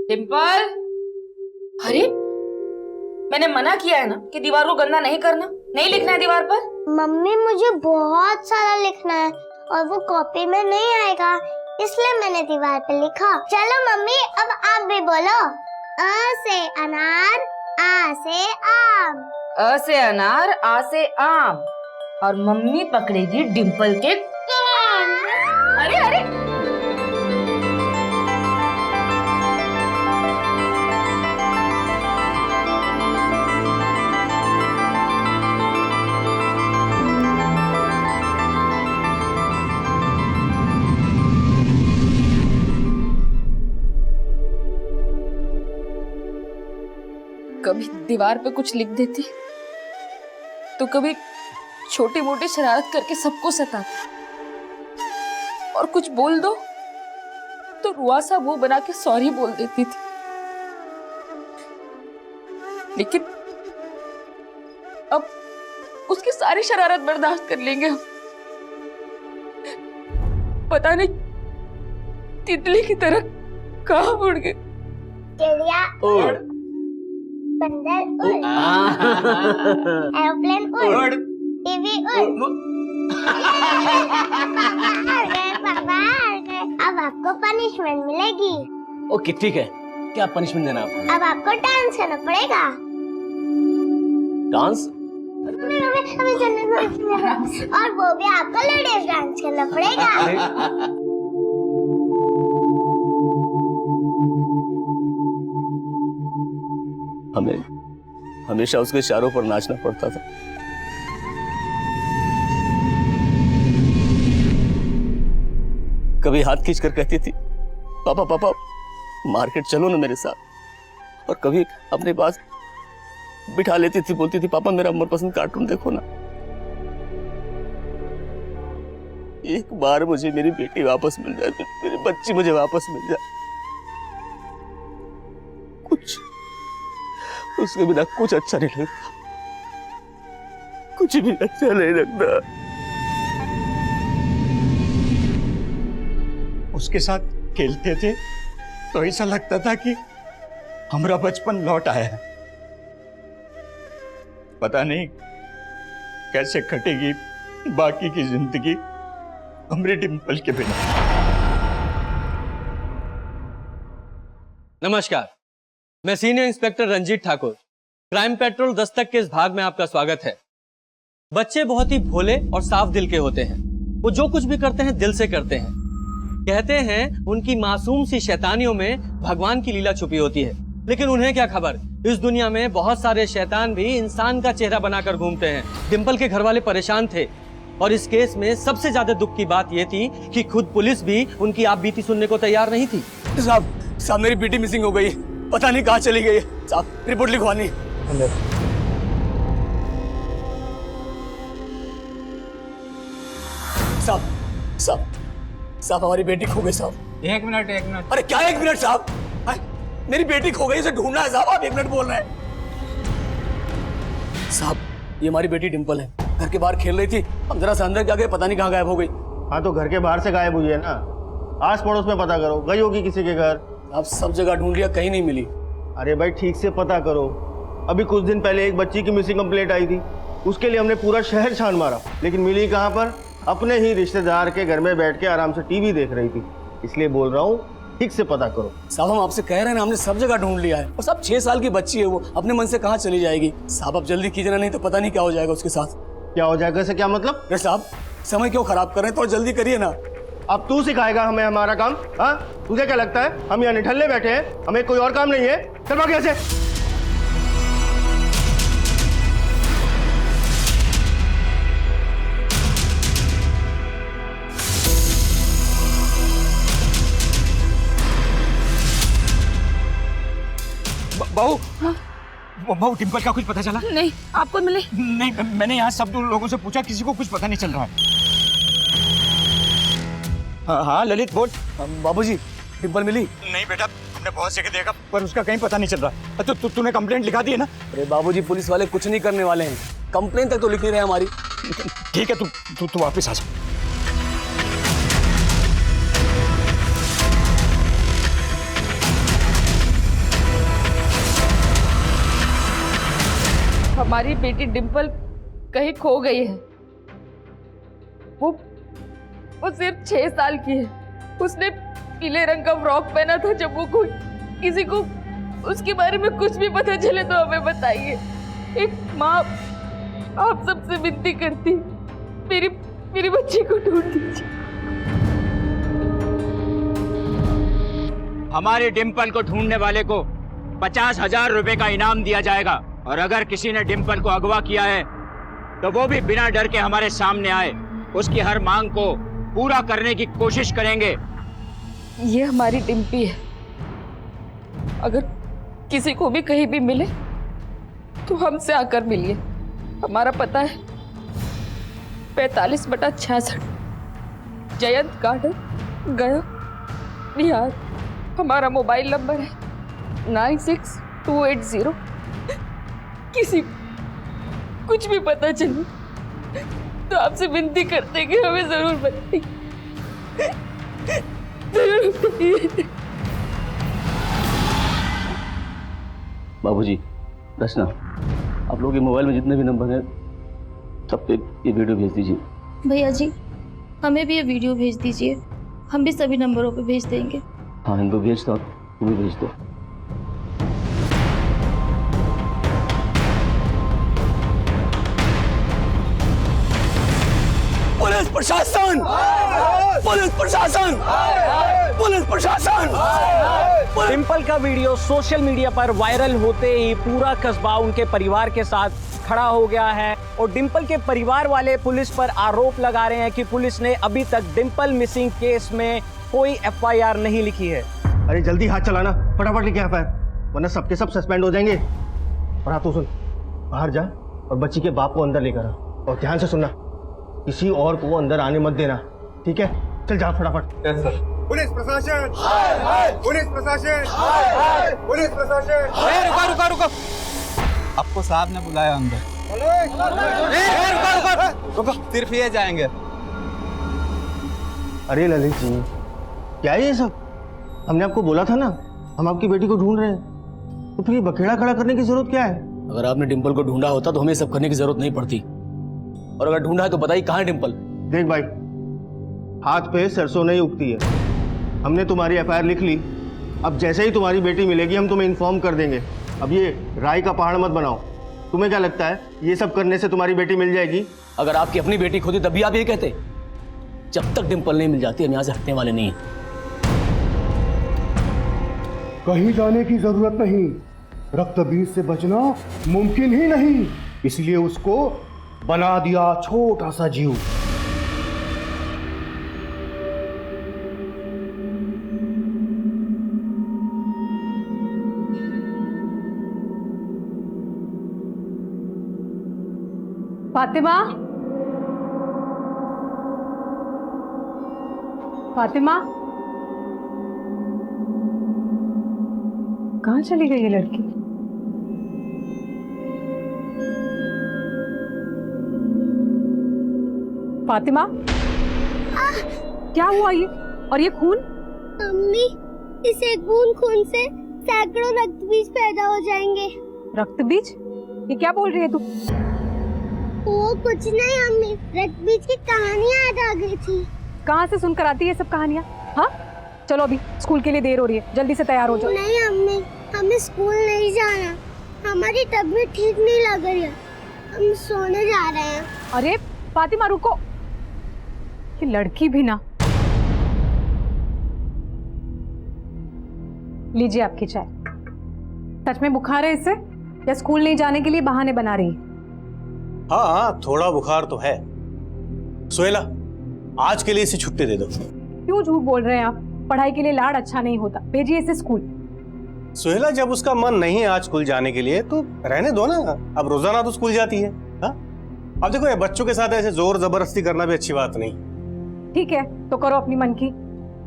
डिम्पल, अरे मैंने मना किया है ना कि दीवार को गंदा नहीं करना, नहीं लिखना है दीवार पर। मम्मी मुझे बहुत सारा लिखना है और वो कॉपी में नहीं आएगा, इसलिए मैंने दीवार पे लिखा। चलो मम्मी अब आप भी बोलो। अ से अनार, आ से आम। अ से अनार, आ से आम। और मम्मी पकड़ेगी डिम्पल के कान। अरे अरे कभी दीवार पे कुछ लिख देती तो कभी छोटी मोटी शरारत करके सबको सताती, और कुछ बोल दो तो रुआसा मुंह बना के सॉरी बोल देती थी। लेकिन अब उसकी सारी शरारत बर्दाश्त कर लेंगे हम। पता नहीं तितली की तरह कहाँ उड़ गए। चिड़िया उड़, बंदर उड़, एरोप्लेन उड़, टीवी उड़। पापा अब आपको पनिशमेंट मिलेगी। ओके ठीक है, क्या पनिशमेंट देना आपको? अब आपको डांस करना पड़ेगा। डांस? हमें और वो भी आपको लेडीज डांस करना पड़ेगा। हमें हमेशा उसके इशारों पर नाचना पड़ता था। कभी हाथ खींच कर कहती थी पापा पापा मार्केट चलो ना मेरे साथ, और कभी अपने पास बिठा लेती थी, बोलती थी पापा मेरा मनपसंद कार्टून देखो ना। एक बार मुझे मेरी बेटी वापस मिल जाए, मेरी बच्ची मुझे वापस मिल जाए। कुछ उसके बिना कुछ अच्छा नहीं लगता, कुछ भी अच्छा नहीं लगता। उसके साथ खेलते थे तो ऐसा लगता था कि हमारा बचपन लौट आया है। पता नहीं कैसे कटेगी बाकी की जिंदगी हमारे डिम्पल के बिना। नमस्कार, मैं senior inspector Ranjit Thakur. Crime Patrol Dastak के इस भाग में आपका स्वागत है। बच्चे बहुत ही भोले और साफ दिल के होते हैं। वो जो कुछ भी करते हैं दिल से करते हैं। कहते हैं उनकी मासूम सी शैतानियों में भगवान की लीला छुपी होती है, लेकिन उन्हें क्या खबर, इस दुनिया में बहुत सारे शैतान भी इंसान का चेहरा बनाकर घूमते हैं। डिम्पल के घर वाले परेशान थे और इस केस में सबसे ज्यादा दुख की बात यह थी कि खुद पुलिस भी उनकी आप बीती सुनने को तैयार नहीं थी। साहब मेरी बेटी मिसिंग हो गई, पता नहीं कहाँ चली गई। साहब रिपोर्ट लिखवानी। साहब हमारी बेटी खो गई साहब। एक मिनट। अरे क्या 1 मिनट साहब, मेरी बेटी खो गई, उसे ढूंढना है साहब। आप 1 मिनट बोल रहे हैं साहब। ये हमारी बेटी डिम्पल है, घर के बाहर खेल रही थी, हम जरा से अंदर क्या गए, पता नहीं कहाँ गायब हो गई। हाँ तो घर के बाहर से गायब हुई है ना, आस पड़ोस में पता करो, गई होगी किसी के घर। आप सब जगह ढूंढ लिया, कहीं नहीं मिली। अरे भाई ठीक से पता करो। अभी कुछ दिन पहले एक बच्ची की मिसिंग कंप्लेंट आई थी, उसके लिए हमने पूरा शहर छान मारा, लेकिन मिली कहाँ पर? अपने ही रिश्तेदार के घर में बैठ के आराम से टीवी देख रही थी। इसलिए बोल रहा हूँ ठीक से पता करो। साहब हम आपसे कह रहे हैं ना, हमने सब जगह ढूंढ लिया है। और साहब 6 साल की बच्ची है, वो अपने मन से कहाँ चली जाएगी। साहब आप जल्दी कीजिए ना, नहीं तो पता नहीं क्या हो जाएगा उसके साथ। क्या हो जाएगा से क्या मतलब? अरे साहब समय क्यों खराब कर रहे हैं, तो जल्दी करिए ना। अब तू सिखाएगा हमें हमारा काम? हाँ तुझे क्या लगता है हम यहाँ निठल्ले बैठे हैं, हमें कोई और काम नहीं है? चल भाग यहाँ से। बहू, बहू डिम्पल का कुछ पता चला? नहीं, आपको मिले? नहीं, मैंने यहाँ सब लोगों से पूछा, किसी को कुछ पता नहीं चल रहा है। हाँ ललित बोल। बाबूजी डिम्पल मिली? नहीं बेटा, हमने बहुत जगह देखा पर उसका कहीं पता नहीं चल रहा। तो तूने कंप्लेंट लिखा दी है ना? अरे बाबूजी पुलिस वाले कुछ नहीं करने वाले हैं, कंप्लेंट तक तो लिख नहीं रहे हमारी। ठीक है, तू वापस आ जा। हमारी बेटी डिम्पल कहीं खो गई है। वो सिर्फ 6 साल की है। उसने पीले रंग का फ्रॉक पहना था। जब वो कोई किसी को उसके बारे में कुछ भी पता चले तो हमें बताइए। एक माँ आप सबसे विनती करती, मेरी बच्ची को ढूंढ दीजिए। हमारी डिम्पल को ढूंढने वाले को 50,000 रुपए का इनाम दिया जाएगा, और अगर किसी ने डिम्पल को अगवा किया है तो वो भी बिना डर के हमारे सामने आए, उसकी हर मांग को पूरा करने की कोशिश करेंगे। ये हमारी डिम्पी है। अगर किसी को भी कहीं भी मिले तो हमसे आकर मिलिए। हमारा पता है 45/66 जयंत गार्डन, गया, बिहार। हमारा मोबाइल नंबर है 96-280। किसी कुछ भी पता चले तो आपसे विनती करते हैं कि हमें जरूर बताइए। बाबूजी, रचना, आप लोगों के मोबाइल में जितने भी नंबर हैं सब पे ये वीडियो भेज दीजिए। भैया जी, हमें भी ये वीडियो भेज दीजिए, हम भी सभी नंबरों पे भेज देंगे। हाँ, इनको भेज दो, तुम भी भेज दो। पुलिस प्रशासन! पुलिस प्रशासन! पुलिस प्रशासन! डिम्पल का वीडियो सोशल मीडिया पर वायरल होते ही पूरा कस्बा उनके परिवार के साथ खड़ा हो गया है, और डिम्पल के परिवार वाले पुलिस पर आरोप लगा रहे हैं कि पुलिस ने अभी तक डिम्पल मिसिंग केस में कोई FIR नहीं लिखी है। अरे जल्दी हाथ चलाना, फटाफट लिखे FIR, वरना सबके सब सस्पेंड हो जाएंगे। और हाँ, तो सुन, बाहर जा और बच्ची के बाप को अंदर लेकर आ, और ध्यान से सुनना, किसी और को अंदर आने मत देना, ठीक है? चल जा फटाफट। Yes sir. पुलिस प्रशासन, पुलिस प्रशासन, पुलिस प्रशासन। रुको रुको, आपको साहब ने बुलाया अंदर। रुको, सिर्फ ये जाएंगे। अरे ललित जी, क्या है ये सब? हमने आपको बोला था ना, हम आपकी बेटी को ढूंढ रहे हैं, तो फिर ये बखेड़ा खड़ा करने की जरूरत क्या है? अगर आपने डिम्पल को ढूंढा होता तो हमें सब करने की जरूरत नहीं पड़ती, और अगर ढूंढा है तो बताइए कहाँ है डिम्पल? देख भाई, हाथ पे सरसों नहीं उगती है। हमने तुम्हारी FIR लिख ली, अब जैसे ही तुम्हारी बेटी मिलेगी हम तुम्हें इन्फॉर्म कर देंगे। अब ये राय का पहाड़ मत बनाओ। तुम्हें क्या लगता है ये सब करने से तुम्हारी बेटी मिल जाएगी? अगर आपकी अपनी बेटी खोती तब भी आप ये कहते? जब तक डिम्पल नहीं मिल जाती हम यहाँ से हटने वाले नहीं हैं। कहीं जाने की जरूरत नहीं, रक्त बीज से बचना मुमकिन ही नहीं, इसलिए उसको बना दिया छोटा सा जीव। फातिमा, फातिमा, कहाँ चली गई ये लड़की? फातिमा, क्या हुआ ये? और ये खून? मम्मी, इसे खून से सैकड़ों रक्त बीज पैदा हो जाएंगे। रक्त बीज? ये क्या बोल रही है तू? वो कुछ नहीं अम्मी, रक्त बीज की कहानियाँ याद आ गई थी। कहाँ से सुनकर आती है ये सब कहानियाँ? हाँ, चलो अभी स्कूल के लिए देर हो रही है, जल्दी से तैयार हो जाओ। नहीं अम्मी, हमें स्कूल नहीं जाना, हमारी तबीयत ठीक नहीं लग रही है, हम सोने जा रहे हैं। अरे फातिमा रुको, ये लड़की भी ना। लीजिए आपकी चाय। सच में बुखार है इससे, या स्कूल नहीं जाने के लिए बहाने बना रही है? हाँ, थोड़ा बुखार तो है। सोहेला, आज के लिए इसे छुट्टी दे दो। क्यों झूठ बोल रहे हैं आप? पढ़ाई के लिए लाड अच्छा नहीं होता, भेजिए इसे स्कूल। सोहेला, जब उसका मन नहीं है आज स्कूल जाने के लिए तो रहने दो ना, अब रोजाना तो स्कूल जाती है। हाँ, अब देखो ये बच्चों के साथ ऐसे जोर जबरदस्ती करना भी अच्छी बात नहीं। ठीक है, तो करो अपनी मन की।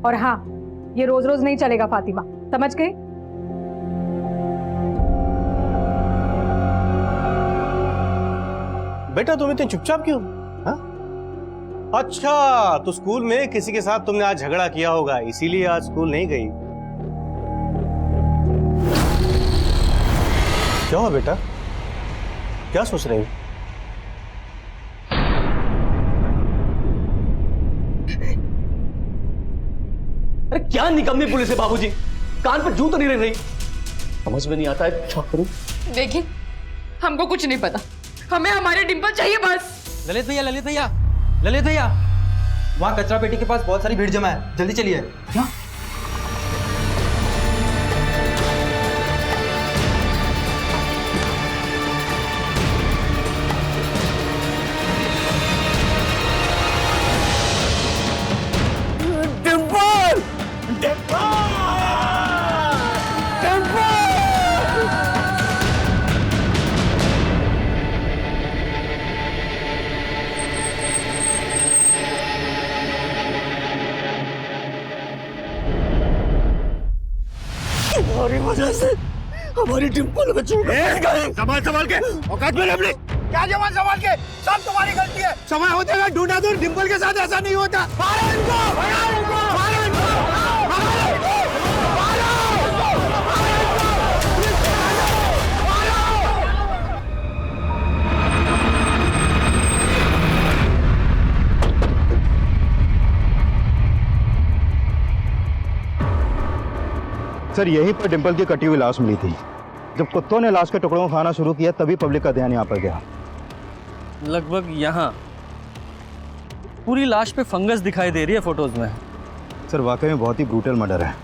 और हाँ, ये रोज रोज नहीं चलेगा फातिमा, समझ गई? बेटा तुम इतने चुपचाप क्यों? हाँ? अच्छा, तो स्कूल में किसी के साथ तुमने आज झगड़ा किया होगा, इसीलिए आज स्कूल नहीं गई। क्या हुआ बेटा? क्या सोच रहे हो? अरे क्या निकम्मी पुलिस है बाबूजी, कान पर जू तो नहीं रह रही, समझ में नहीं आता है क्या करूं। देखिए हमको कुछ नहीं पता, हमें हमारे डिंपल चाहिए बस। ललित भैया, वहाँ कचरा पेटी के पास बहुत सारी भीड़ जमा है, जल्दी चलिए। क्या? डिंपल, तुम्हारी वजह से हमारी डिंपल को छूट गई। संभाल के औकात में अपने। क्या जवान संभाल के, सब तुम्हारी गलती है। समय होते हुए ढूंढा दूर, डिंपल के साथ ऐसा नहीं होता। मारो इनको, मारो इनको, मारो इनको, मारो इनको, सर यहीं पर डिंपल की कटी हुई लाश मिली थी। जब कुत्तों ने लाश के टुकड़ों को खाना शुरू किया तभी पब्लिक का ध्यान यहाँ पर गया। लगभग यहाँ पूरी लाश पे फंगस दिखाई दे रही है फोटोज में। सर वाकई में बहुत ही ब्रूटल मर्डर है,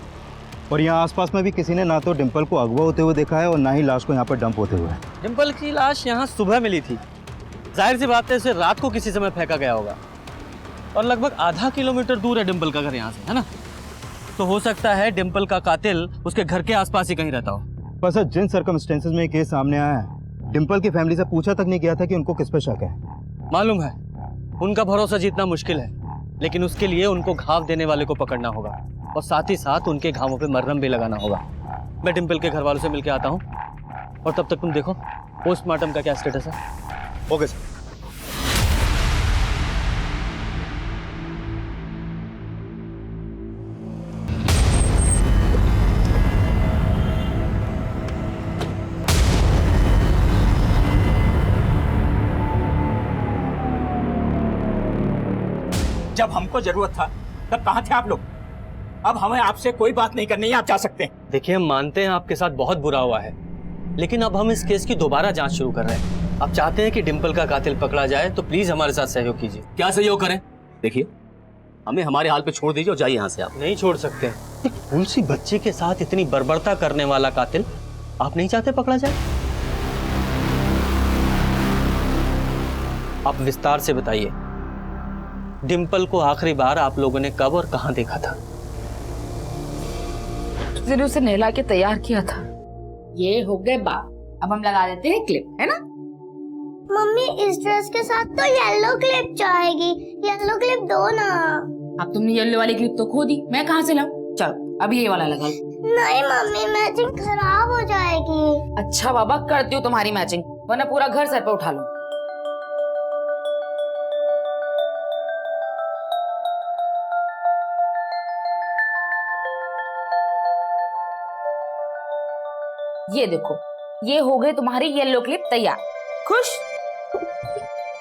और यहाँ आसपास में भी किसी ने ना तो डिंपल को अगवा होते हुए देखा है और ना ही लाश को यहाँ पर डंप होते हुए। डिंपल की लाश यहाँ सुबह मिली थी, जाहिर सी बात है इसे रात को किसी समय फेंका गया होगा, और लगभग आधा किलोमीटर दूर है डिंपल का घर यहाँ से, है ना? तो हो सकता है डिंपल का कातिल उसके घर के आसपास ही कहीं रहता हो। पर सर जिन सर्कमस्टेंसेस में ये केस सामने आया है, डिंपल की फैमिली से पूछा तक नहीं गया था कि उनको किस पे शक है। मालूम है उनका भरोसा जीतना मुश्किल है, लेकिन उसके लिए उनको घाव देने वाले को पकड़ना होगा और साथ ही साथ उनके घावों पे मरहम भी लगाना होगा। मैं डिंपल के घर वालों से मिलकर आता हूँ, और तब तक तुम देखो पोस्टमार्टम का क्या स्टेटस है। Okay sir. जब हमको जरूरत था तब कहाँ थे आप लोग? अब हमें आपसे कोई बात नहीं करनी है, आप जा सकते हैं। देखिए हम मानते हैं आपके साथ बहुत बुरा हुआ है, लेकिन अब हम इस केस की दोबारा जांच शुरू कर रहे हैं। आप चाहते हैं कि डिंपल का कातिल पकड़ा जाए तो प्लीज हमारे साथ सहयोग कीजिए। क्या सहयोग करें? देखिए हमें हमारे हाल पे छोड़ दीजिए और जाइए यहाँ से। आप नहीं छोड़ सकते। एक भूल सी बच्ची के साथ इतनी बर्बरता करने वाला कातिल आप नहीं चाहते पकड़ा जाए? आप विस्तार से बताइए, डिंपल को आखिरी बार आप लोगों ने कब और कहां देखा था? उसने उसे नहला के तैयार किया था। ये हो गए बात, अब हम लगा देते हैं क्लिप, है ना? मम्मी इस ड्रेस के साथ तो येलो क्लिप चाहेगी, येलो क्लिप दो ना। अब तुमने येलो वाली क्लिप तो खो दी, मैं कहाँ से लाऊं? चलो अब ये वाला लगा लो। नहीं मम्मी मैचिंग खराब हो जाएगी। अच्छा बाबा करती हूँ तुम्हारी मैचिंग, वरना पूरा घर सर पे उठा लूं। ये देखो, ये हो गई तुम्हारी येलो क्लिप तैयार। खुश?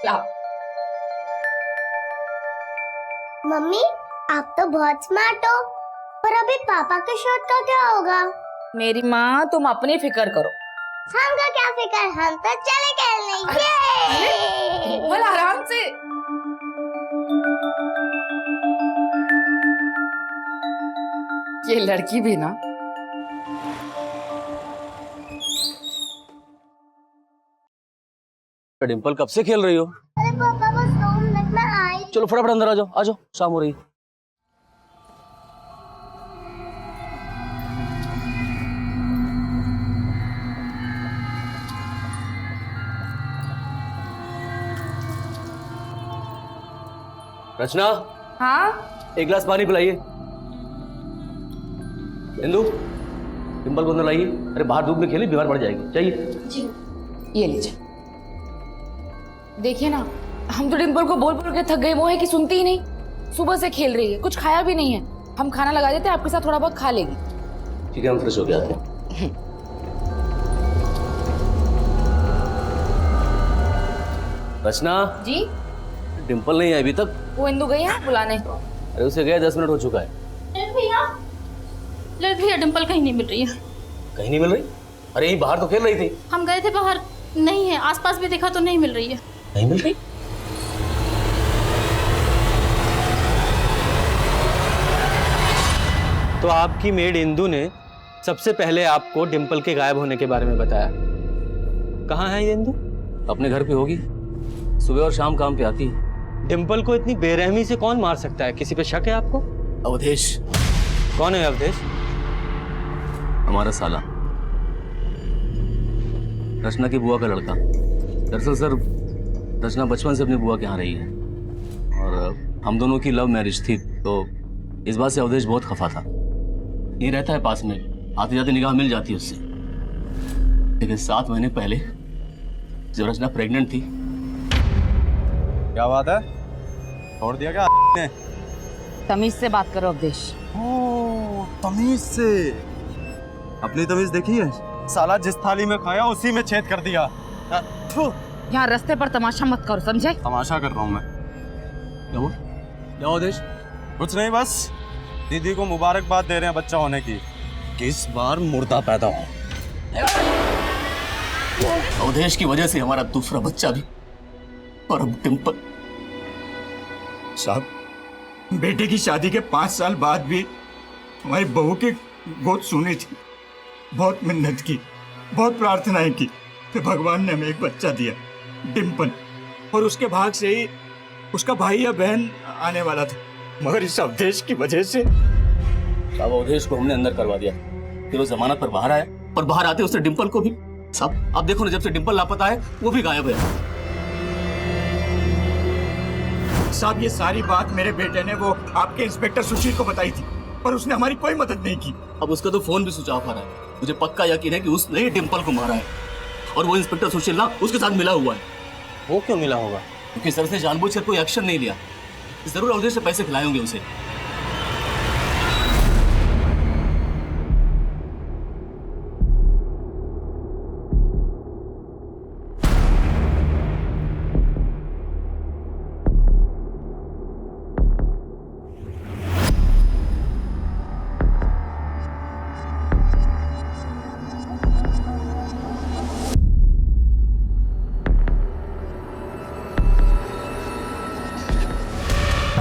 लाओ। मम्मी आप तो बहुत स्मार्ट हो, पर अभी पापा के शर्ट का क्या होगा? मेरी माँ तुम अपनी फिक्र करो। हमका क्या फिक्र, हम तो चले खेलने। ये बोल आराम से। ये लड़की भी ना। डिंपल कब से खेल रही हो? अरे पापा बस 2 मिनट में आई। चलो फटाफट अंदर आ जाओ, आ जाओ, शाम हो रही है। रचना, हाँ एक गिलास पानी पिलाइए। इंदु, डिंपल को अंदर लाइए। अरे बाहर धूप में खेली, बीमार पड़ जाएगी। चाहिए? ये लीजिए। देखिए ना, हम तो डिंपल को बोल बोल के थक गए, वो है कि सुनती ही नहीं। सुबह से खेल रही है, कुछ खाया भी नहीं है। हम खाना लगा देते, आपके साथ थोड़ा बहुत खा लेगी। ठीक है, हम फ्रेश हो के आते हैं। रचना, जी डिम्पल नहीं आई अभी तक। वो इंदु गई है बुलाने। अरे उसे गए 10 मिनट हो चुका है। ललित भैया डिम्पल कहीं नहीं मिल रही है। कहीं नहीं मिल रही? अरे यही बाहर तो खेल रही थी। हम गए थे बाहर, नहीं है, आसपास भी देखा तो नहीं मिल रही है। नहीं मिल रही? तो आपकी मेड इंदु ने सबसे पहले आपको डिम्पल के गायब होने के बारे में बताया। कहाँ है ये इंदु? अपने घर पे होगी, सुबह और शाम काम पे आती है। डिम्पल को इतनी बेरहमी से कौन मार सकता है? किसी पे शक है आपको? अवधेश। कौन है अवधेश? हमारा साला, रचना की बुआ का लड़का। दरअसल सर, रचना बचपन से अपनी बुआ के यहाँ रही है और हम दोनों की लव मैरिज थी, तो इस बात से अवधेश बहुत खफा था। ये रहता है पास में, आते जाते निगाह मिल जाती है उससे। लेकिन 7 महीने पहले जब रचना प्रेग्नेंट थी। क्या बात है, छोड़ दिया क्या ने? तमीज से बात करो अवधेश। ओह, तमीज से। अपनी तमीज देखी है? साला जिस थाली में खाया उसी में छेद कर दिया। यहाँ रास्ते पर तमाशा मत करो, समझे? तमाशा कर रहा हूँ मैं। क्या हुआ? क्या हुआ अवधेश? कुछ नहीं, बस दीदी को मुबारकबाद दे रहे हैं बच्चा होने की। किस बार मुर्दा पैदा हो। अवधेश की वजह से हमारा दूसरा बच्चा भी, और अब डिम्पल। साहब, बेटे की शादी के 5 साल बाद भी हमारी बहू की गोद सुनी थी। बहुत मेहनत की, बहुत प्रार्थनाएं की, फिर भगवान ने हमें एक बच्चा दिया, डिम्पल। और उसके भाग से ही उसका भाई या बहन आने वाला था, मगर इस अवधेश की वजह से। साहब, अवधेश को हमने अंदर करवा दिया, फिर वो जमानत पर बाहर आया, और बाहर आते उसने डिम्पल को भी। साहब आप देखो ना, जब से डिम्पल लापता है वो भी गायब है। साहब, ये सारी बात मेरे बेटे ने वो आपके इंस्पेक्टर सुशील को बताई थी, पर उसने हमारी कोई मदद नहीं की। अब उसका तो फोन भी स्विच ऑफ आ रहा है। मुझे पक्का यकीन है कि उसने ही डिम्पल को मारा है, और वो इंस्पेक्टर सुशील ना उसके साथ मिला हुआ है। वो क्यों मिला होगा? क्योंकि सर से जानबूझकर कोई एक्शन नहीं लिया। जरूर अवधेश से पैसे खिलाए होंगे उसे।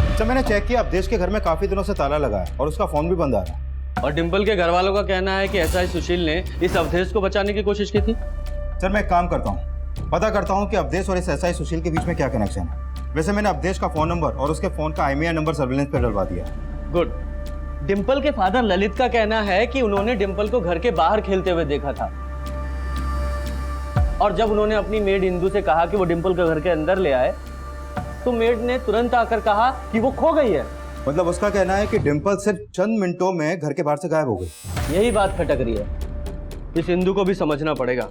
अच्छा, मैंने चेक किया, अवधेश के घर में काफी दिनों से ताला लगा है और उसका फोन भी बंद आ रहा है। और डिम्पल के घर वालों का कहना है कि एसआई सुशील ने इस अवधेश को बचाने की कोशिश की थी। सर, मैं एक काम करता हूँ, पता करता हूँ कि अवधेश और इस एसआई सुशील के बीच में क्या कनेक्शन है। वैसे मैंने अवधेश का फोन नंबर और उसके फोन का IMEI नंबर सर्विलेंस पे डलवा दिया है। गुड। डिम्पल के फादर ललित का कहना है कि उन्होंने डिम्पल को घर के बाहर खेलते हुए देखा था, और जब उन्होंने अपनी मेड इंदु से कहा कि वो डिम्पल को घर के अंदर ले आए, तो मेड ने तुरंत आकर कहा कि वो खो गई है। मतलब उसका कहना है कि डिम्पल सिर्फ चंद मिनटों में घर के बाहर से गायब हो गई। यही बात खटक रही है। इस इंदु को भी समझना पड़ेगा।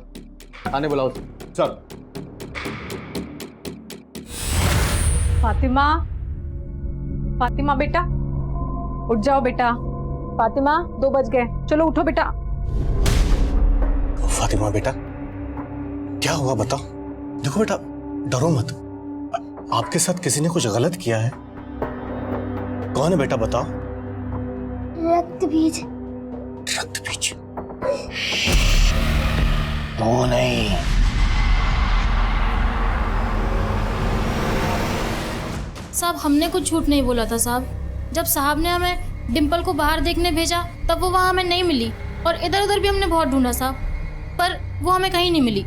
आने बुलाओ। चल। फातिमा, फातिमा बेटा, उठ जाओ बेटा। फातिमा, 2 बज गए, चलो उठो बेटा। फातिमा बेटा, क्या हुआ बताओ। देखो बेटा, डरो मत, आपके साथ किसी ने कुछ गलत किया है। कौन है बेटा, बताओ। रक्त बीज। रक्त बीज? वो नहीं। साहब, हमने कुछ झूठ नहीं बोला था साहब। जब साहब ने हमें डिम्पल को बाहर देखने भेजा तब वो वहाँ हमें नहीं मिली, और इधर उधर भी हमने बहुत ढूंढा साहब, पर वो हमें कहीं नहीं मिली।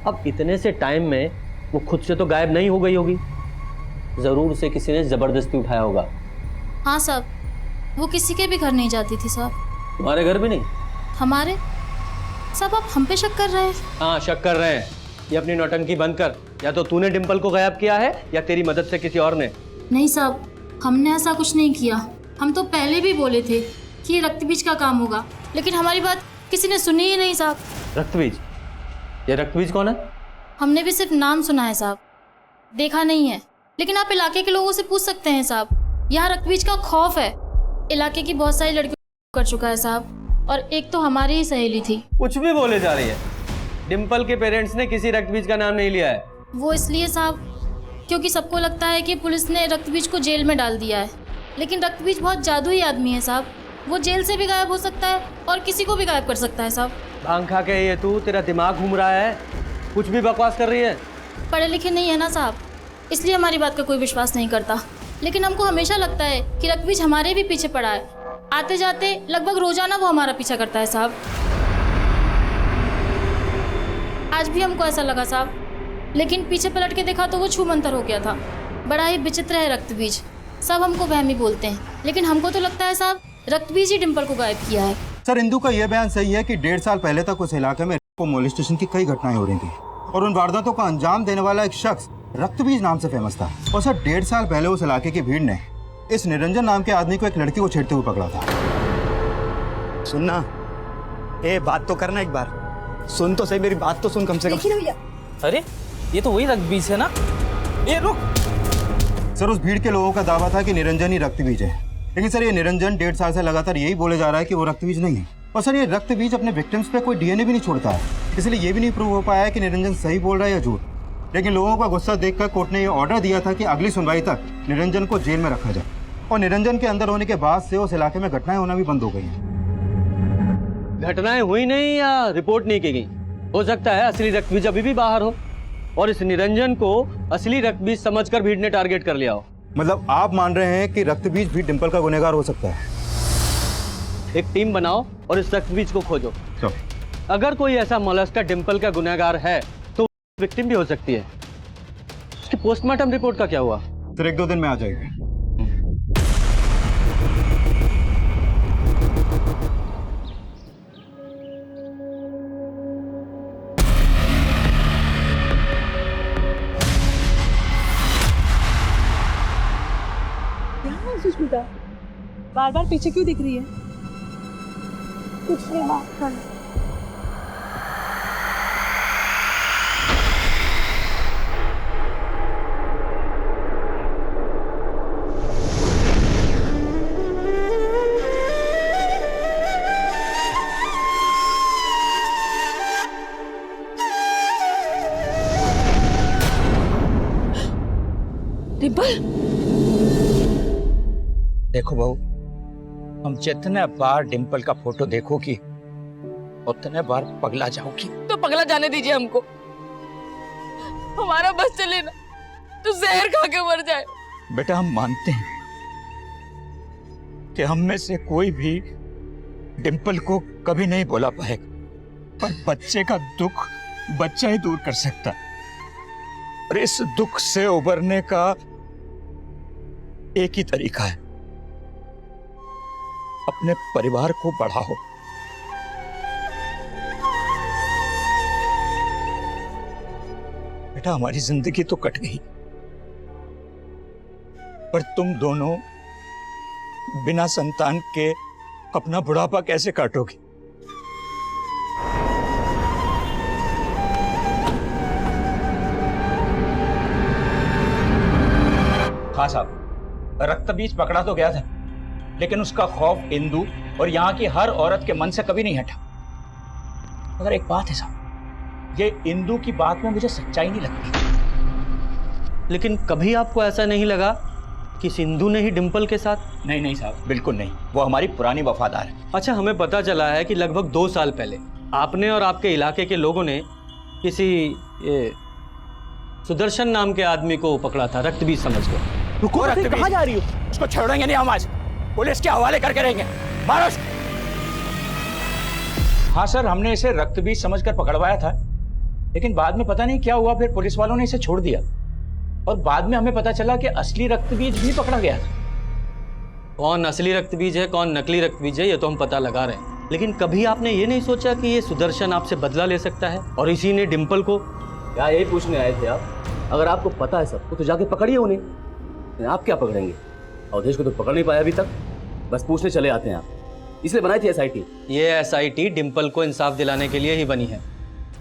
अब इतने से टाइम में वो खुद से तो गायब नहीं हो गई होगी, जरूर उसे किसी ने जबरदस्ती उठाया होगा। हाँ साहब, वो किसी के भी घर नहीं जाती थी साहब। तुम्हारे घर भी नहीं? हमारे? साहब, आप हम पे शक कर रहे हैं? हाँ, शक कर रहे हैं। ये अपनी नौटंकी बंद कर। या तो तूने डिम्पल को गायब किया है या तेरी मदद से किसी और ने। नहीं साहब, हमने ऐसा कुछ नहीं किया। हम तो पहले भी बोले थे कि ये रक्तबीज का काम होगा, लेकिन हमारी बात किसी ने सुनी ही नहीं साहब। रक्तबीज? ये रक्तबीज कौन है? हमने भी सिर्फ नाम सुना है साहब, देखा नहीं है। लेकिन आप इलाके के लोगों से पूछ सकते हैं साहब। यहाँ रक्तबीज का खौफ है। इलाके की बहुत सारी लड़कियों कर चुका है साहब, और एक तो हमारी ही सहेली थी। कुछ भी बोले जा रही है। डिम्पल के पेरेंट्स ने किसी रक्तबीज का नाम नहीं लिया है। वो इसलिए साहब क्योंकि सबको लगता है कि पुलिस ने रक्तबीज को जेल में डाल दिया है, लेकिन रक्तबीज बहुत जादुई आदमी है साहब। वो जेल से भी गायब हो सकता है और किसी को भी गायब कर सकता है साहब। भांग खा के ये तू, तेरा दिमाग घूम रहा है, कुछ भी बकवास कर रही है। पढ़े लिखे नहीं है ना साहब, इसलिए हमारी बात का कोई विश्वास नहीं करता। लेकिन हमको हमेशा लगता है कि रक्तबीज हमारे भी पीछे पड़ा है। आते जाते लगभग रोजाना वो हमारा पीछा करता है साहब। आज भी हमको ऐसा लगा साहब, लेकिन पीछे पलट के देखा तो वो छूमंतर हो गया था। बड़ा ही विचित्र है रक्तबीज। सब हमको वहमी बोलते हैं, लेकिन हमको तो लगता है साहब रक्तबीज ही डिम्पल को गायब किया है। सर, इंदू का यह बयान सही है कि 1.5 साल पहले तक उस इलाके में मोलेस्टेशन की कई घटनाएं हो रही थी और उन वारदातों को अंजाम देने वाला एक शख्स रक्तबीज नाम से फेमस था। और सर 1.5 साल पहले उस इलाके की भीड़ ने इस निरंजन नाम के आदमी को एक लड़की को छेड़ते हुए पकड़ा था। सुनना, ए बात तो करना एक बार। सुन तो सही, मेरी बात तो सुन कम से कम। भैया, अरे ये तो वही रक्तबीज है ना। ये रुक। सर, उस भीड़ के लोगों का दावा था कि निरंजन ही रक्तबीज है, लेकिन सर ये निरंजन 1.5 साल से लगातार यही बोले जा रहा है कि वो रक्तबीज नहीं है। और सर ये रक्तबीज अपने विक्टिम्स पे कोई डीएनए भी नहीं छोड़ता है, इसलिए ये भी नहीं प्रूव हो पाया है कि निरंजन सही बोल रहा है या झूठ। लेकिन लोगों का गुस्सा देखकर कोर्ट ने ये ऑर्डर दिया था कि अगली सुनवाई तक निरंजन को जेल में रखा जाए। और निरंजन के अंदर होने के बाद से उस इलाके में घटनाएं होना भी बंद हो गई हैं। घटनाएं हुई नहीं या रिपोर्ट नहीं की गई। हो सकता है असली रक्तबीज अभी भी बाहर हो और इस निरंजन को असली रक्तबीज समझकर भीड़ ने टारगेट कर लिया हो। मतलब आप मान रहे हैं कि रक्तबीज भी डिम्पल का गुनहगार हो सकता है? एक टीम बनाओ और इस रक्तबीज को खोजो। अगर कोई ऐसा मोलस्का डिम्पल का गुनहगार है तो विक्टिम भी हो सकती है। उसकी पोस्टमार्टम रिपोर्ट का क्या हुआ? सर 1-2 दिन में आ जाएगी। सुष्मिता बार बार पीछे क्यों दिख रही है? कुछ नहीं, बात कर। डिम्पल, देखो बहू, हम जितने बार डिम्पल का फोटो देखोगी उतने बार पगला जाओगी। तो पगला जाने दीजिए हमको। हमारा बस चले ना तो जहर खा के मर जाए। बेटा, हम मानते हैं कि हम में से कोई भी डिम्पल को कभी नहीं बोला पाएगा, पर बच्चे का दुख बच्चा ही दूर कर सकता है। और इस दुख से उबरने का एक ही तरीका है, अपने परिवार को बढ़ाओ। बेटा, हमारी जिंदगी तो कट गई, पर तुम दोनों बिना संतान के अपना बुढ़ापा कैसे काटोगे? हाँ साहब, रक्तबीज पकड़ा तो गया था, लेकिन उसका खौफ इंदु और यहाँ की हर औरत के मन से कभी नहीं हटा। मगर एक बात है साहब, ये इंदु की बात में मुझे सच्चाई नहीं लगती। लेकिन कभी आपको ऐसा नहीं लगा कि सिंधु ने ही डिम्पल के साथ? नहीं नहीं साहब, बिल्कुल नहीं। वो हमारी पुरानी वफादार है। अच्छा, हमें पता चला है कि लगभग 2 साल पहले आपने और आपके इलाके के लोगों ने किसी सुदर्शन नाम के आदमी को पकड़ा था रक्तबीज समझकर। रुको, कहाँ जा रही हो? उसको छोड़ेंगे नहीं हम, आज पुलिस के हवाले करके रहेंगे। मारो। हाँ सर, हमने इसे रक्तबीज समझकर पकड़वाया था, लेकिन बाद में पता नहीं क्या हुआ, फिर पुलिस वालों ने इसे छोड़ दिया और बाद में हमें पता चला कि असली रक्तबीज भी पकड़ा गया था। कौन असली रक्तबीज है कौन नकली रक्तबीज है ये तो हम पता लगा रहे हैं, लेकिन कभी आपने ये नहीं सोचा कि ये सुदर्शन आपसे बदला ले सकता है और इसी ने डिम्पल को? क्या यही पूछने आए थे आप? अगर आपको पता है सब तो जाके पकड़िए उन्हें। आप क्या पकड़ेंगे? अवधेश को तो पकड़ नहीं पाया अभी तक, बस पूछने चले आते हैं आप। इसलिए बनाई थी एसआईटी। ये एसआईटी डिम्पल को इंसाफ दिलाने के लिए ही बनी है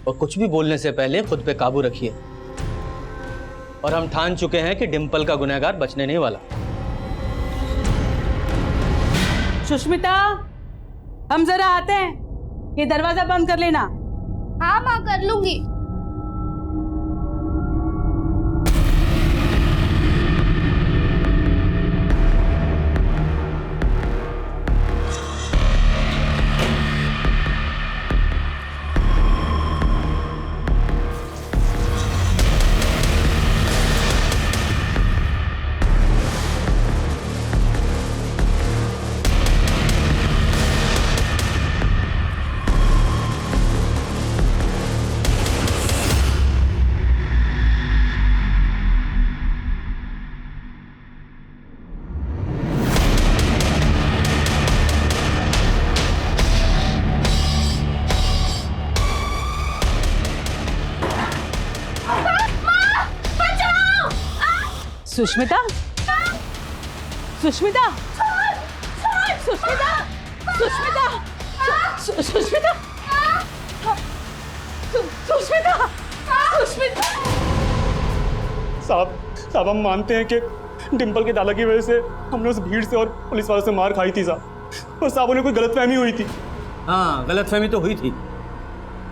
और कुछ भी बोलने से पहले खुद पे काबू रखिए। और हम ठान चुके हैं कि डिम्पल का गुनहगार बचने नहीं वाला। सुष्मिता, हम जरा आते हैं, ये दरवाजा बंद कर लेना। हाँ माँ, कर लूंगी। सुष्मिता सुष्मिता सुष्मिता सुष्मिता सुष्मिता सुष्मिता सुष्मिता। साहब हम मानते हैं कि डिंपल के दादा की वजह से हमने उस भीड़ से और पुलिस वालों से मार खाई थी साहब, और साहब उन्हें कोई गलतफहमी हुई थी। हाँ, गलतफहमी तो हुई थी,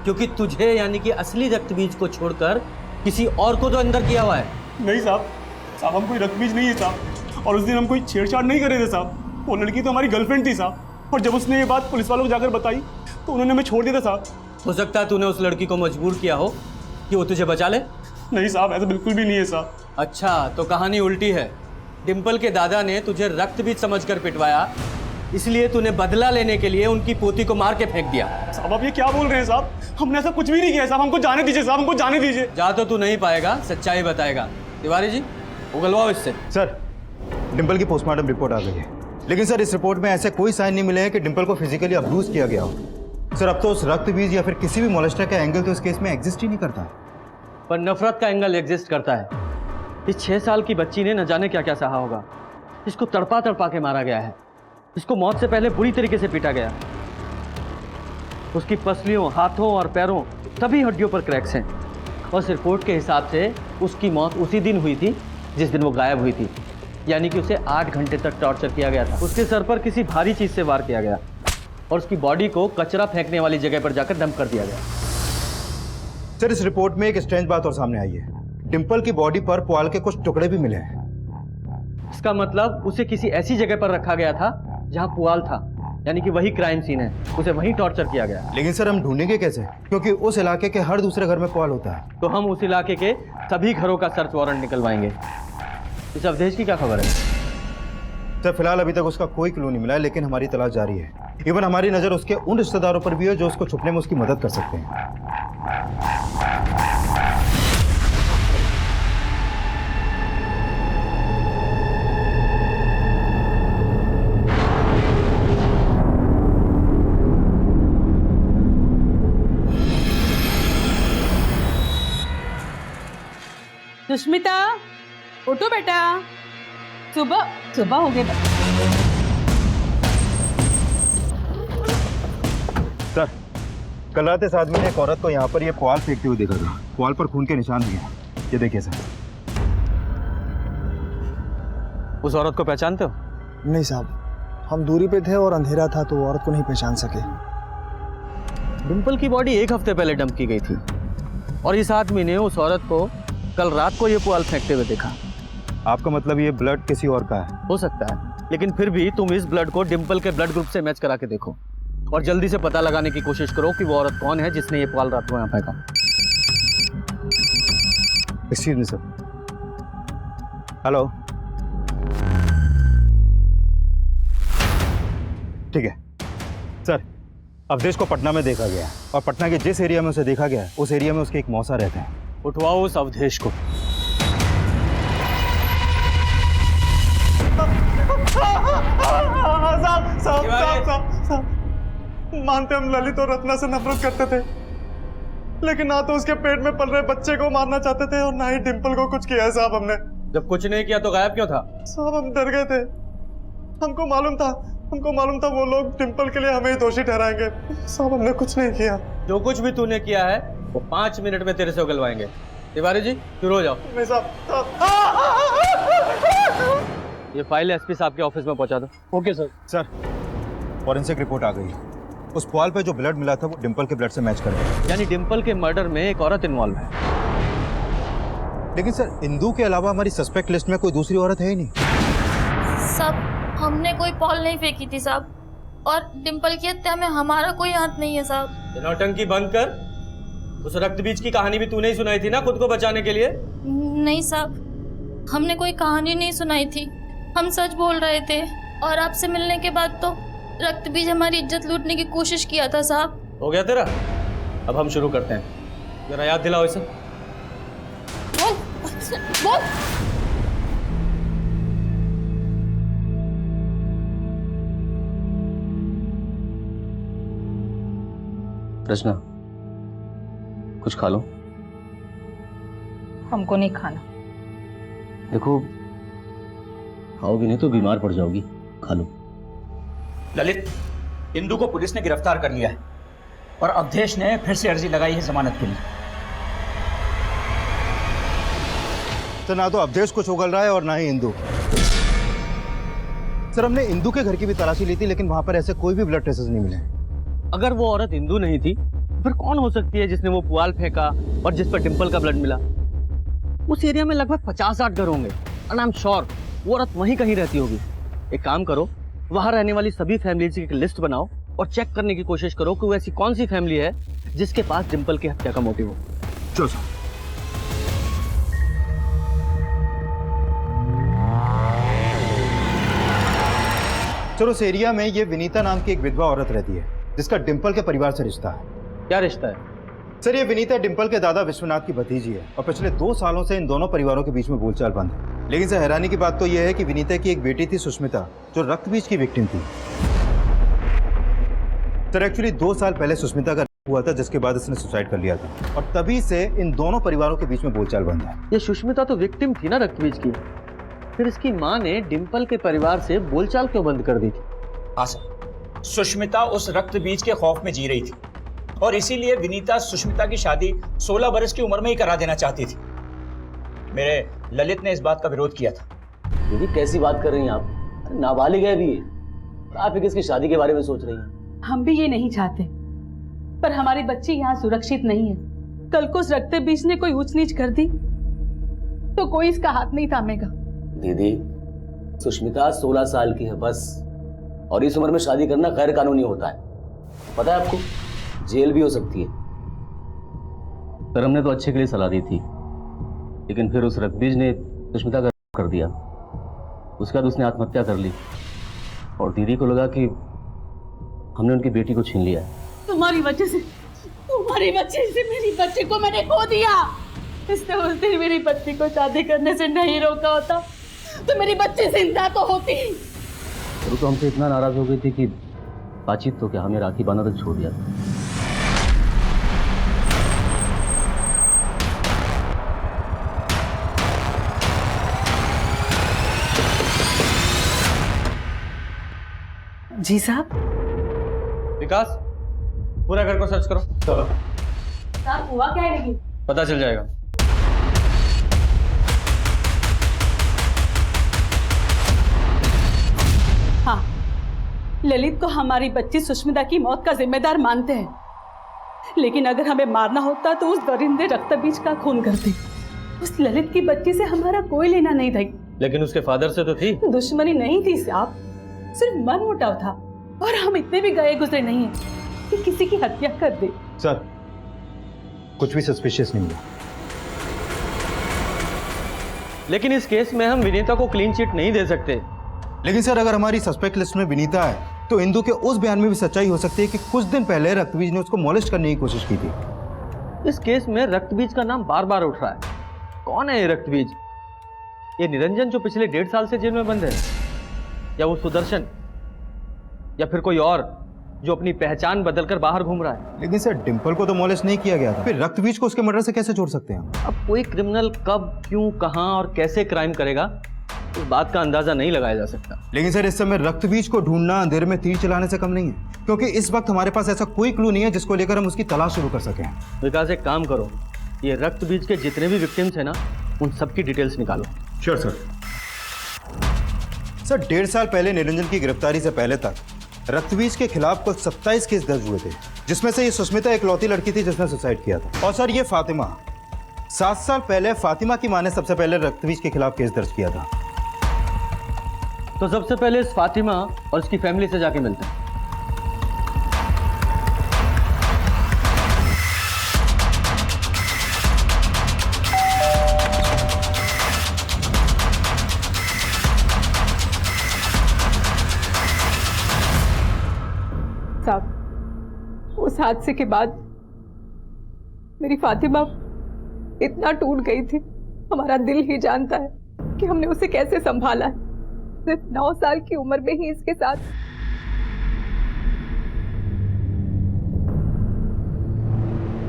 क्योंकि तुझे यानी कि असली रक्तबीज को छोड़कर किसी और को तो अंदर किया हुआ है। नहीं साहब हम कोई रक्तबीज नहीं है साहब, और उस दिन हम कोई छेड़छाड़ नहीं कर रहे थे साहब। वो लड़की तो हमारी गर्लफ्रेंड थी साहब, और जब उसने ये बात पुलिस वालों को जाकर बताई तो उन्होंने हमें छोड़ दिया था साहब। हो सकता है तूने उस लड़की को मजबूर किया हो कि वो तुझे बचा ले। नहीं साहब, ऐसा बिल्कुल भी नहीं है साहब। अच्छा, तो कहानी उल्टी है। डिंपल के दादा ने तुझे रक्तबीज समझकर पिटवाया, इसलिए तूने बदला लेने के लिए उनकी पोती को मार के फेंक दिया। साहब आप ये क्या बोल रहे हैं साहब? हमने ऐसा कुछ भी नहीं किया साहब, हमको जाने दीजिए साहब, हमको जाने दीजिए। जा तो तू नहीं पाएगा, सच्चाई बताएगा। तिवारी जी, उगलवाओ इससे। सर, डिंपल की पोस्टमार्टम रिपोर्ट आ गई है, लेकिन सर इस रिपोर्ट में ऐसे कोई साइन नहीं मिले हैं कि डिंपल को फिजिकली अब्यूज किया गया हो। सर अब तो उस रक्तबीज या फिर किसी भी मोलेस्टर का एंगल तो इस केस में एग्जिस्ट ही नहीं करता। पर नफरत का एंगल एग्जिस्ट करता है। इस 6 साल की बच्ची ने न जाने क्या क्या सहा होगा। इसको तड़पा तड़पा के मारा गया है, इसको मौत से पहले बुरी तरीके से पीटा गया। उसकी पसलियों, हाथों और पैरों सभी हड्डियों पर क्रैक्स हैं, और इस रिपोर्ट के हिसाब से उसकी मौत उसी दिन हुई थी जिस दिन वो गायब हुई थी, यानी कि उसे 8 घंटे तक टॉर्चर किया गया था। उसके सर पर किसी भारी चीज से वार किया गया और उसकी बॉडी को कचरा फेंकने वाली जगह पर जाकर डंप कर दिया गया। सर इस रिपोर्ट में एक स्ट्रेंज बात और सामने आई है। डिंपल की बॉडी पर पुआल के कुछ टुकड़े भी मिले हैं। इसका मतलब उसे किसी ऐसी जगह पर रखा गया था जहां पुआल था, यानी कि वही क्राइम सीन है, उसे वहीं टॉर्चर किया गया। लेकिन सर हम ढूंढेंगे कैसे, क्योंकि उस इलाके के हर दूसरे घर में पुआल होता है। तो हम उस इलाके के सभी घरों का सर्च वारंट निकलवाएंगे। इस अवधेश की क्या खबर है? सर फिलहाल अभी तक उसका कोई क्लू नहीं मिला है, लेकिन हमारी तलाश जारी है। इवन हमारी नजर उसके उन रिश्तेदारों पर भी है जो उसको छुपने में उसकी मदद कर सकते हैं। सुष्मिता उठो बेटा, सुबह हो गई। सर कल रात इस आदमी ने एक औरत को यहाँ पर ये पुआल फेंकते हुए देखा था। पुआल पर खून के निशान भी हैं, ये देखिए सर। उस औरत को पहचानते हो? नहीं साहब, हम दूरी पे थे और अंधेरा था तो औरत को नहीं पहचान सके। डिंपल की बॉडी 1 हफ्ते पहले डंप की गई थी, और इस आदमी ने उस औरत को कल रात को ये पुआल फेंकते हुए देखा। आपका मतलब ये ब्लड किसी और का है? हो सकता है, लेकिन फिर भी तुम इस ब्लड को डिंपल के ब्लड ग्रुप से मैच करा के देखो, और जल्दी से पता लगाने की कोशिश करो कि वो औरत कौन है जिसने ये पुआल रात को यहाँ फेंका। Excuse me sir. हेलो, ठीक है सर। अवधेश को पटना में देखा गया, और पटना के जिस एरिया में उसे देखा गया उस एरिया में उसके एक मौसा रहते हैं। उठवाओ उस अवधेश को। साहब मानते हम ललित और रत्ना से नफरत करते थे, लेकिन ना तो उसके पेट में पल रहे बच्चे को मारना चाहते थे और ना ही डिंपल को कुछ किया है साहब हमने। जब कुछ नहीं किया तो गायब क्यों था? साहब हम डर गए थे, हमको मालूम था वो लोग डिंपल के लिए हमें ही दोषी ठहराएंगे। साहब हमने कुछ नहीं किया। जो कुछ भी तूने किया है वो 5 मिनट में तेरे से उगलवाएंगे। तिवारी जी शुरू हो जाओ। नहीं साहब। ये फाइल एसपी साहब के ऑफिस में पहुंचा दो। Okay sir. Sir forensic report आ गई। उस पुआल पे जो ब्लड मिला था वो डिंपल के ब्लड से मैच कर गया। यानी डिंपल के मर्डर में एक औरत इन्वॉल्व है। लेकिन सर इंदू के अलावा हमारी सस्पेक्ट लिस्ट में कोई दूसरी औरत है ही नहीं। सब हमने कोई पॉल नहीं फेंकी थी साहब, और डिंपल की हत्या में हमारा कोई हाथ नहीं है साहब। नौटंकी बंद कर। उस रक्तबीज की कहानी भी तूने ही सुनाई थी ना खुद को बचाने के लिए? नहीं साहब, हमने कोई कहानी नहीं सुनाई थी, हम सच बोल रहे थे। और आपसे मिलने के बाद तो रक्तबीज हमारी इज्जत लूटने की कोशिश किया था साहब। हो गया तेरा? अब हम शुरू करते हैं। जरा याद दिलाओ इसे। बोल। रचना कुछ खा लो। हमको नहीं खाना। देखो खाओगी नहीं तो बीमार पड़ जाओगी, खा लो। ललित, इंदु को पुलिस ने गिरफ्तार कर लिया है और अवधेश ने फिर से अर्जी लगाई है जमानत के लिए। सर ना तो अवधेश कुछ उगल रहा है और ना ही इंदु। सर हमने इंदु के घर की भी तलाशी ली थी, लेकिन वहां पर ऐसे कोई भी ब्लड ट्रेसेस नहीं मिले। अगर वो औरत इंदु नहीं थी फिर कौन हो सकती है जिसने वो पुआल फेंका और जिस पर डिंपल का ब्लड मिला? उस एरिया में लगभग 50-60 घर होंगे और आई एम श्योर वो औरत वहीं कहीं रहती होगी। एक काम करो, वहां रहने वाली सभी फैमिलीज की एक लिस्ट बनाओ और चेक करने की कोशिश करो कि वो ऐसी कौन सी फैमिली है जिसके पास डिंपल की हत्या का मोटिव हो। चलो सर। सर उस एरिया में ये विनीता नाम की एक विधवा औरत रहती है जिसका डिंपल के परिवार से रिश्ता है। क्या रिश्ता है? सर ये विनीता डिंपल के दादा विश्वनाथ की भतीजी है और पिछले 2 सालों से इन दोनों परिवारों के बीच में बोलचाल बंद है। लेकिन सर हैरानी की बात तो यह है कि विनीता की एक बेटी थी सुष्मिता, जो रक्तबीज की विक्टिम थी। सर एक्चुअली 2 साल पहले सुष्मिता का हुआ था, जिसके बाद इसने सुसाइड कर लिया था और तभी से इन दोनों परिवारों के बीच में बोलचाल बंद है। ये सुष्मिता तो विक्टिम थी ना रक्तबीज की, फिर इसकी माँ ने डिंपल के परिवार से बोलचाल क्यों बंद कर दी थी? हाँ सर, सुष्मिता उस रक्त बीज के खौफ में जी रही थी और इसीलिए विनीता सुष्मिता की शादी 16 बरस की उम्र में ही करा देना चाहती थी। मेरे ललित ने इस बात का विरोध किया था। दीदी कैसी बात कर रही हैं आप? नाबालिग है अभी, आप इसकी शादी के बारे में सोच रही हैं? हम भी ये नहीं चाहते, पर हमारी बच्ची यहाँ सुरक्षित नहीं है। कल को उस रक्त बीज ने कोई ऊंच नीच कर दी तो कोई इसका हाथ नहीं थामेगा। दीदी सुष्मिता 16 साल की है बस, और इस उम्र में शादी करना गैर कानूनी होता है, पता है आपको? जेल भी हो सकती है। सर हमने तो अच्छे के लिए सलाह दी थी, लेकिन फिर उस रक्तबीज ने सुष्मिता का कर दिया। उसके बाद उसने आत्महत्या कर ली और दीदी को लगा कि हमने उनकी बेटी को छीन लिया है। तुम्हारी वजह से मेरी बच्ची को मैंने खो दिया। इसने उस दिन मेरी बच्ची को शादी करने से नहीं रोका होता तो मेरी बच्ची जिंदा तो होती। वो तो हमसे इतना नाराज हो गई थी कि बातचीत तो क्या, हमें राखी बांधना तक छोड़ दिया। जी साहब। विकास, पूरा घर को सर्च करो। चलो साहब हुआ क्या है? लेकिन पता चल जाएगा। हाँ, ललित को हमारी बच्ची सुष्मिता की मौत का जिम्मेदार मानते हैं, लेकिन अगर हमें मारना होता तो उस दरिंदे रक्तबीज का खून करते। उस ललित की बच्ची से हमारा कोई लेना नहीं था। लेकिन उसके फादर से तो थी। दुश्मनी नहीं थी साहब, सिर्फ मनमुटाव था, और हम इतने भी गए गुजरे नहीं है कि किसी की हत्या कर दे। सर कुछ भी सस्पिशियस नहीं है। लेकिन इस केस में हम विनीता को क्लीन चिट नहीं दे सकते। लेकिन सर अगर हमारी सस्पेक्ट लिस्ट में विनीता है तो इंदु के उस बयान में भी सच्चाई हो सकती है कि कुछ दिन पहले रक्तबीज ने उसको मॉलेस्ट करने की कोशिश की थी। इस केस में रक्तबीज का नाम बार बार उठ रहा है। कौन है ये रक्तबीज? ये निरंजन जो पिछले 1.5 साल से जेल में बंद है, या वो सुदर्शन, या फिर कोई और जो अपनी पहचान बदलकर बाहर घूम रहा है? लेकिन सर डिंपल को तो मॉलेस्ट नहीं किया गया था, फिर रक्तबीज को उसके मर्डर से कैसे जोड़ सकते हैं? अब कोई क्रिमिनल कब, क्यों, कहां और कैसे क्राइम करेगा, इस बात का अंदाजा नहीं लगाया जा सकता। लेकिन सर इस समय रक्तबीज को ढूंढना अंधेरे में तीर चलाने से कम नहीं है, क्योंकि इस वक्त हमारे पास ऐसा कोई क्लू नहीं है जिसको लेकर हम उसकी तलाश शुरू कर सकें। विकास एक काम करो, ये रक्तबीज के जितने भी विक्टिम्स हैं ना, उन सबकी डिटेल्स निकालो। Sure sir. सर 1.5 साल पहले निरंजन की गिरफ्तारी से पहले तक रक्तबीज के खिलाफ कुल 27 केस दर्ज हुए थे, जिसमें से ये सुष्मिता एक लौती लड़की थी जिसने सुसाइड किया था। और सर ये फातिमा, 7 साल पहले फातिमा की मां ने सबसे पहले रक्तबीज के खिलाफ केस दर्ज किया था। तो सबसे पहले इस फातिमा और इसकी फैमिली से जाके मिलते हैं। साहब उस हादसे के बाद मेरी फातिमा इतना टूट गई थी, हमारा दिल ही जानता है कि हमने उसे कैसे संभाला है। सिर्फ 9 साल की उम्र में ही इसके साथ।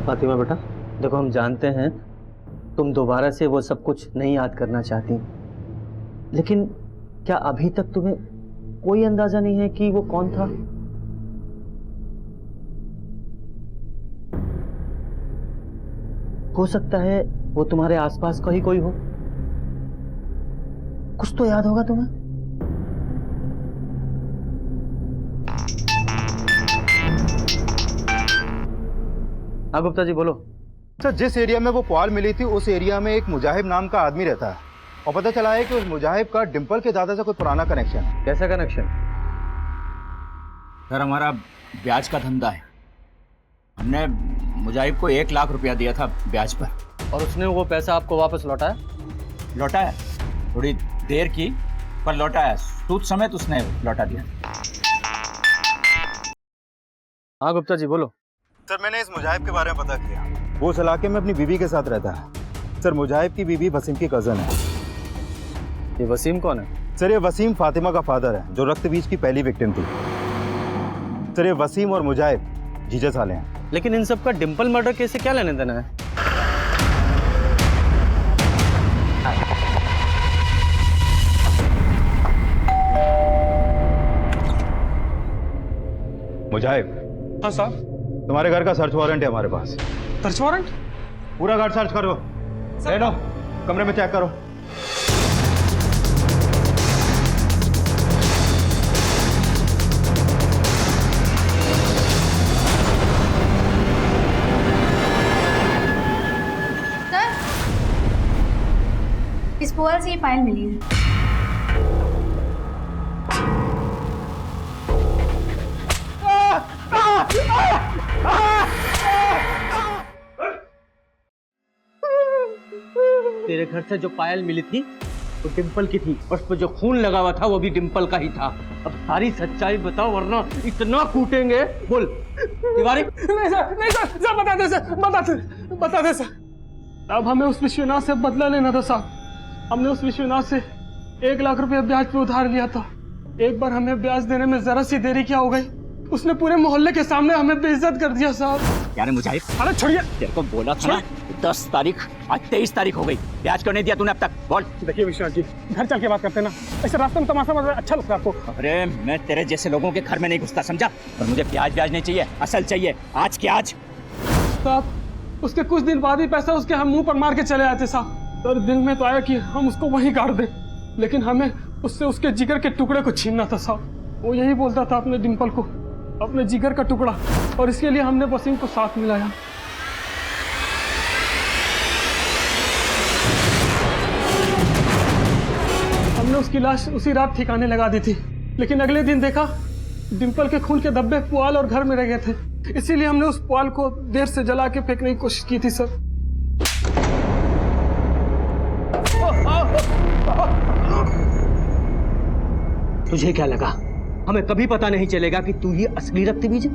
फातिमा बेटा देखो, हम जानते हैं तुम दोबारा से वो सब कुछ नहीं याद करना चाहती, लेकिन क्या अभी तक तुम्हें कोई अंदाजा नहीं है कि वो कौन था? हो सकता है वो तुम्हारे आसपास का ही कोई हो। कुछ तो याद होगा तुम्हें। हाँ गुप्ता जी बोलो। सर, जिस एरिया में वो पुआल मिली थी उस एरिया में एक मुजाहिब नाम का आदमी रहता है और पता चला है कि उस मुजाहिब का डिंपल के दादा से कोई पुराना कनेक्शन है। कैसा कनेक्शन? सर हमारा ब्याज का धंधा है। हमने मुजाहिब को 1 लाख रुपया दिया था ब्याज पर। और उसने वो पैसा आपको वापस लौटाया? लौटाया, थोड़ी देर की पर लौटाया। सूद समेत उसने लौटा दिया। हाँ गुप्ता जी बोलो। सर, मैंने इस मुजाहिब के बारे में पता किया। वो उस इलाके में अपनी बीवी के साथ रहता है। सर, मुजाहिब की बीवी वसीम की कजन है। ये वसीम कौन है? सर, ये वसीम फातिमा का फादर है जो रक्त बीज की पहली विक्टिम थी। सर, ये वसीम और मुजाहिब जीजा साले हैं। लेकिन इन सब का डिंपल मर्डर केस से क्या लेने देना है? मुजाहिब। हाँ साहब। तुम्हारे घर का सर्च वारंट है हमारे पास। Search warrant? पूरा घर सर्च करो। ले लो, कमरे में चेक करो। सर, इस पुआल से ये फाइल मिली है। तेरे घर से जो पायल मिली थी वो डिंपल की थी, और उस पर जो खून लगा हुआ था वो भी डिंपल का ही था। अब सारी सच्चाई बताओ वरना इतना कूटेंगे। बोल तिवारी। नहीं सर, बता दे सर। अब हमें उस विश्वनाथ से बदला लेना था साहब। हमने उस विश्वनाथ से 1 लाख रुपया ब्याज पे उधार लिया था। एक बार हमें ब्याज देने में जरा सी देरी क्या हो गई, उसने पूरे मोहल्ले के सामने हमें बेइज्जत कर दिया साहब। यार मुजाहिब, अरे छोड़िए। तेरे को बोला था ना 10 तारीख, आज 23 तारीख हो गई। ब्याज क्यों नहीं दिया तूने अब तक? बोल। देखिए विश्वनाथ जी, घर चल के बात करते ना। ऐसे रास्ते में तमाशा मतलब अच्छा लगता है आपको? अरे मैं तेरे जैसे लोगों के घर में नहीं घुसता, समझा? और मुझे ब्याज नहीं चाहिए, असल चाहिए, आज के आज। साहब, उसके कुछ दिन बाद ही पैसा उसके हम मुंह पर मार के चले आए थे साहब। तो दिल में तो आया कि हम उसको वहीं काट दें, लेकिन हमें उससे उसके जिगर के टुकड़े को छीनना था साहब। वो यही बोलता था अपने डिंपल को, अपने जिगर का टुकड़ा, और इसके लिए हमने वसीम को साथ मिलाया। हमने उसकी लाश उसी रात ठिकाने लगा दी थी, लेकिन अगले दिन देखा डिंपल के खून के धब्बे पुआल और घर में रह गए थे। इसीलिए हमने उस पुआल को देर से जला के फेंकने की कोशिश की थी सर। तुझे क्या लगा हमें कभी पता नहीं चलेगा कि तू ही असली रक्तबीज है?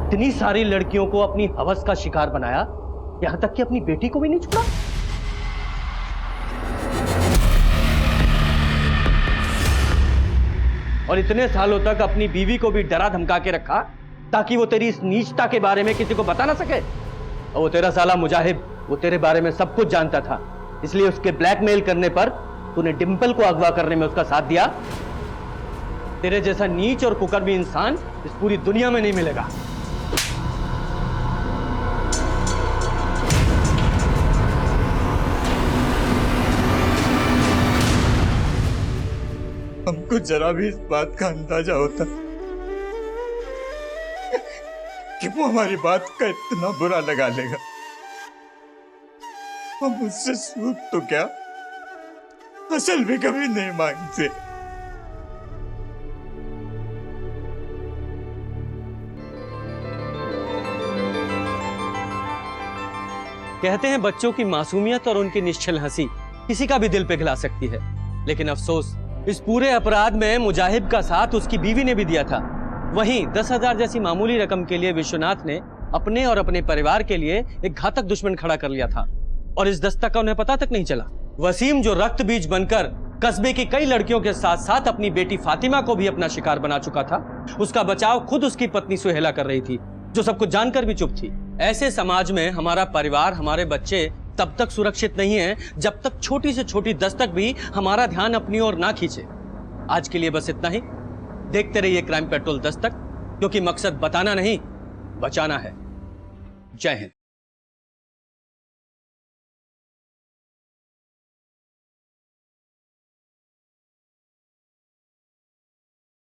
इतनी सारी लड़कियों को अपनी हवस का शिकार बनाया, यहां तक कि अपनी बेटी को भी नहीं छोड़ा। और इतने सालों तक अपनी बीवी को भी डरा धमका के रखा ताकि वो तेरी इस नीचता के बारे में किसी को बता ना सके। और वो तेरा साला मुजाहिब, वो तेरे बारे में सब कुछ जानता था, इसलिए उसके ब्लैकमेल करने पर तूने डिंपल को अगवा करने में उसका साथ दिया। तेरे जैसा नीच और कुकर्मी इंसान इस पूरी दुनिया में नहीं मिलेगा। हमको जरा भी इस बात का अंदाजा होता कि वो हमारी बात का इतना बुरा लगा लेगा। हम उससे सूद तो क्या, असल भी कभी नहीं मांगते। कहते हैं बच्चों की मासूमियत और उनकी निश्चल हंसी किसी का भी दिल पिघला सकती है, लेकिन अफसोस इस पूरे अपराध में मुजाहिब का साथ उसकी बीवी ने भी दिया था। वहीं 10,000 जैसी मामूली रकम के लिए विश्वनाथ ने अपने और अपने परिवार के लिए एक घातक दुश्मन खड़ा कर लिया था, और इस दस्तक का उन्हें पता तक नहीं चला। वसीम जो रक्त बीज बनकर कस्बे की कई लड़कियों के साथ साथ अपनी बेटी फातिमा को भी अपना शिकार बना चुका था, उसका बचाव खुद उसकी पत्नी सुहेला कर रही थी, जो सब कुछ जानकर भी चुप थी। ऐसे समाज में हमारा परिवार, हमारे बच्चे तब तक सुरक्षित नहीं है जब तक छोटी से छोटी दस्तक भी हमारा ध्यान अपनी ओर ना खींचे। आज के लिए बस इतना ही। देखते रहिए क्राइम पेट्रोल दस्तक, क्योंकि मकसद बताना नहीं, बचाना है। जय हिंद।